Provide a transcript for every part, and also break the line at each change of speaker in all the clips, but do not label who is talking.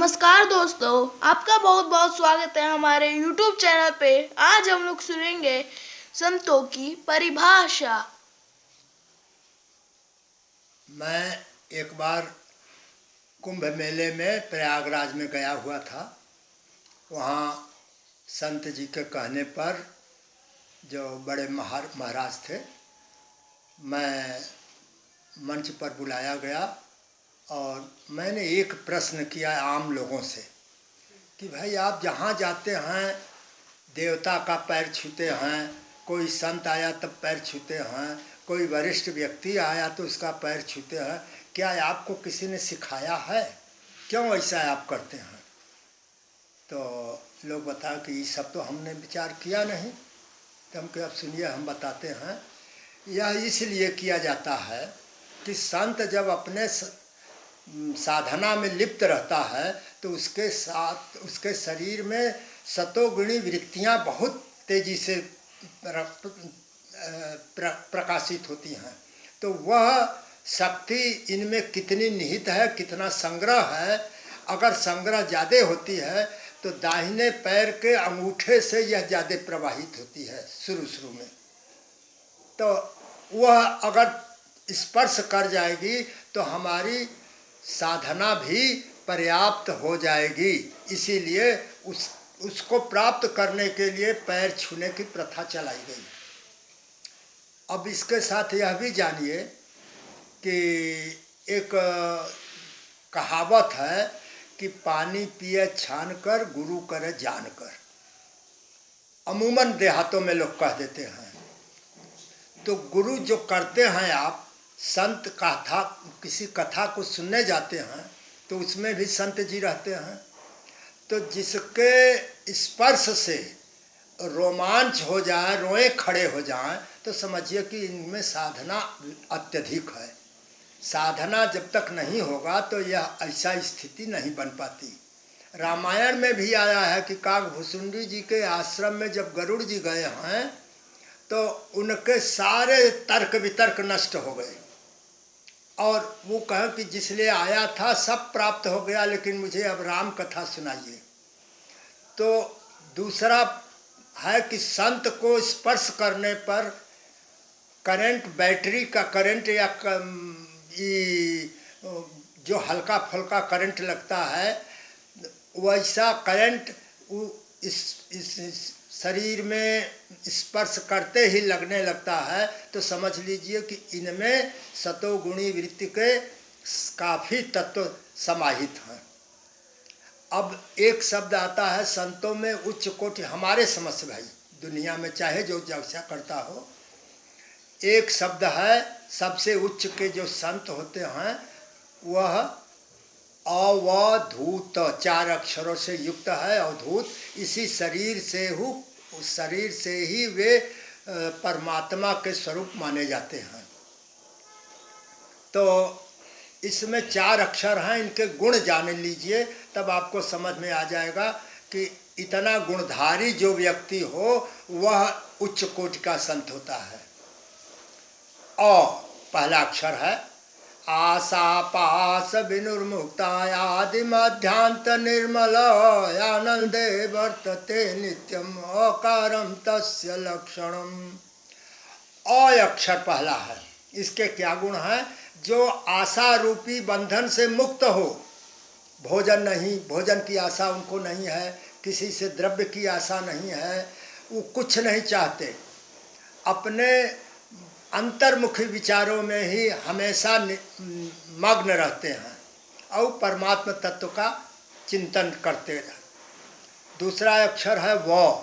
नमस्कार दोस्तों, आपका बहुत बहुत स्वागत है हमारे YouTube चैनल पे। आज हम लोग सुनेंगे संतों की परिभाषा।
मैं एक बार कुंभ मेले में प्रयागराज में गया हुआ था। वहाँ संत जी के कहने पर जो बड़े महाराज थे, मैं मंच पर बुलाया गया और मैंने एक प्रश्न किया आम लोगों से कि भाई आप जहाँ जाते हैं देवता का पैर छूते हैं, कोई संत आया तब पैर छूते हैं, कोई वरिष्ठ व्यक्ति आया तो उसका पैर छूते हैं, क्या आपको किसी ने सिखाया है? क्यों ऐसा आप करते हैं? तो लोग बताया कि ये सब तो हमने विचार किया नहीं। तो हम कहे अब सुनिए, हम बताते हैं। यह इसलिए किया जाता है कि संत जब अपने साधना में लिप्त रहता है तो उसके साथ उसके शरीर में सतोगुणी वृत्तियाँ बहुत तेजी से प्रकाशित होती हैं। तो वह शक्ति इनमें कितनी निहित है, कितना संग्रह है। अगर संग्रह ज़्यादा होती है तो दाहिने पैर के अंगूठे से यह ज़्यादा प्रवाहित होती है शुरू में। तो वह अगर स्पर्श कर जाएगी तो हमारी साधना भी पर्याप्त हो जाएगी। इसीलिए उसको प्राप्त करने के लिए पैर छूने की प्रथा चलाई गई। अब इसके साथ यह भी जानिए कि एक कहावत है कि पानी पिए छान कर, गुरु करे जान कर। अमूमन देहातों में लोग कह देते हैं। तो गुरु जो करते हैं, आप संत कथा, किसी कथा को सुनने जाते हैं तो उसमें भी संत जी रहते हैं। तो जिसके स्पर्श से रोमांच हो जाए, रोए खड़े हो जाएं, तो समझिए कि इनमें साधना अत्यधिक है। साधना जब तक नहीं होगा तो यह ऐसा स्थिति नहीं बन पाती। रामायण में भी आया है कि काकभूषुंडी जी के आश्रम में जब गरुड़ जी गए हैं तो उनके सारे तर्क वितर्क नष्ट हो गए और वो कहे कि जिसलिए आया था सब प्राप्त हो गया, लेकिन मुझे अब राम कथा सुनाइए। तो दूसरा है कि संत को स्पर्श करने पर करंट, बैटरी का करंट या जो हल्का फुल्का करंट लगता है, वैसा करंट इस शरीर में स्पर्श करते ही लगने लगता है। तो समझ लीजिए कि इनमें सतोगुणी वृत्ति के काफ़ी तत्व समाहित हैं। अब एक शब्द आता है संतों में उच्च कोटि, हमारे समझ से भाई दुनिया में चाहे जो जैसा करता हो, एक शब्द है सबसे उच्च के जो संत होते हैं वह अवधूत, 4 अक्षरों से युक्त है। अवधूत, इसी शरीर से ही वे परमात्मा के स्वरूप माने जाते हैं। तो इसमें 4 अक्षर हैं, इनके गुण जान लीजिए तब आपको समझ में आ जाएगा कि इतना गुणधारी जो व्यक्ति हो वह उच्च कोटि का संत होता है। पहला अक्षर है आशा पास विनुर्मुक्ता आदि मध्यांत निर्मल आनंदे वर्तते नित्यम अकारम तस्य लक्षणम। अक्षर पहला है। इसके क्या गुण है? जो आशा रूपी बंधन से मुक्त हो, भोजन नहीं, भोजन की आशा उनको नहीं है, किसी से द्रव्य की आशा नहीं है, वो कुछ नहीं चाहते, अपने अंतर्मुखी विचारों में ही हमेशा मग्न रहते हैं और परमात्मा तत्व का चिंतन करते हैं। दूसरा अक्षर है व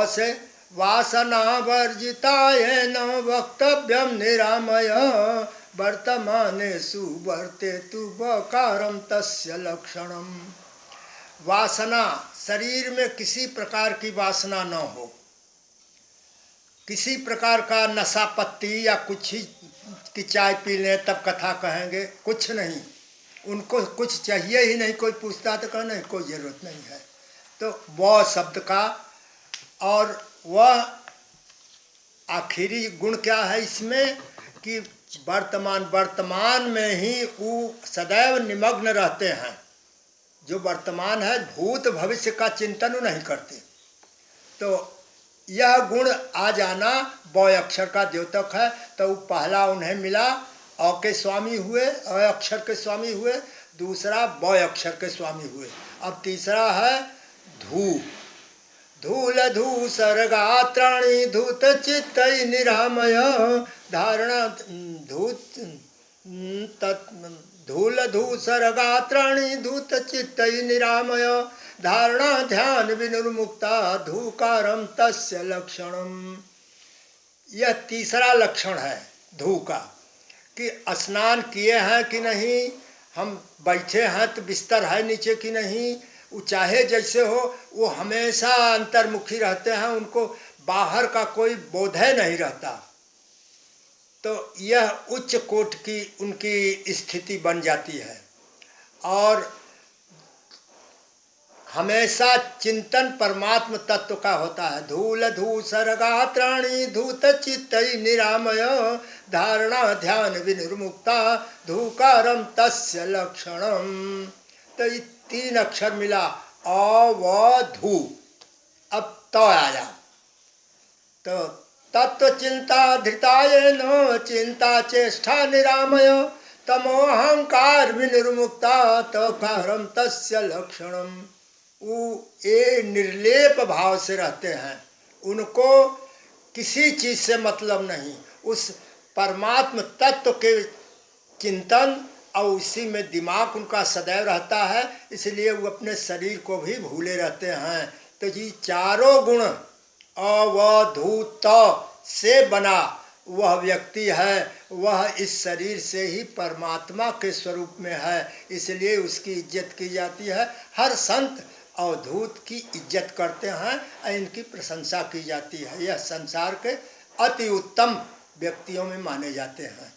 से वासना वर्जिताय न वक्तव्यम निरामय वर्तमाने सुवर्ते तु बकारम तस्य लक्षणम। वासना, शरीर में किसी प्रकार की वासना न हो, किसी प्रकार का नशा पत्ती या कुछ ही कि चाय पी लें तब कथा कहेंगे, कुछ नहीं, उनको कुछ चाहिए ही नहीं। कोई पूछता तो कहा नहीं, कोई ज़रूरत नहीं है। तो वह शब्द का, और वह आखिरी गुण क्या है इसमें कि वर्तमान में ही वो सदैव निमग्न रहते हैं। जो वर्तमान है, भूत भविष्य का चिंतन वो नहीं करते। तो यह गुण आ जाना ब अक्षर का द्योतक है। तो वो पहला उन्हें मिला, अ के स्वामी हुए, अ अक्षर के स्वामी हुए, दूसरा ब अक्षर के स्वामी हुए। अब तीसरा है धू। धूल धूसर गात्राणि धूत चित्त निरामय धारणा धूत धूल धूसर गात्राणि धूत चित्त निरामय धारणा ध्यान विनुर्मुक्ता धूकारम तस्य लक्षणम। यह तीसरा लक्षण है धू का, कि स्नान किए हैं कि नहीं, हम बैठे हैं तो बिस्तर है नीचे कि नहीं, वो चाहे जैसे हो वो हमेशा अंतर्मुखी रहते हैं, उनको बाहर का कोई बोधय नहीं रहता। तो यह उच्च कोटि की उनकी स्थिति बन जाती है। और हमेशा चिंतन परमात्म तत्व का होता है। धूल धूसर गात्राणि धूत चित्त निरामय धारणा ध्यान विनिर्मुक्ता धूकारम तस्य लक्षणम। तो ये 3 अक्षर मिला, अवधू। अब तो आया तो तत्व चिंता धृताय न चिंता चेष्टा निरामय तमोहंकार विनिर्मुक्ता तकारम तस्य लक्षणम। वो ये निर्लेप भाव से रहते हैं, उनको किसी चीज से मतलब नहीं, उस परमात्म तत्व के चिंतन और उसी में दिमाग उनका सदैव रहता है, इसलिए वो अपने शरीर को भी भूले रहते हैं। तो ये चारों गुण अवधूत से बना वह व्यक्ति है, वह इस शरीर से ही परमात्मा के स्वरूप में है, इसलिए उसकी इज्जत की जाती है। हर संत अवधूत की इज्जत करते हैं, इनकी प्रशंसा की जाती है। यह संसार के अति उत्तम व्यक्तियों में माने जाते हैं।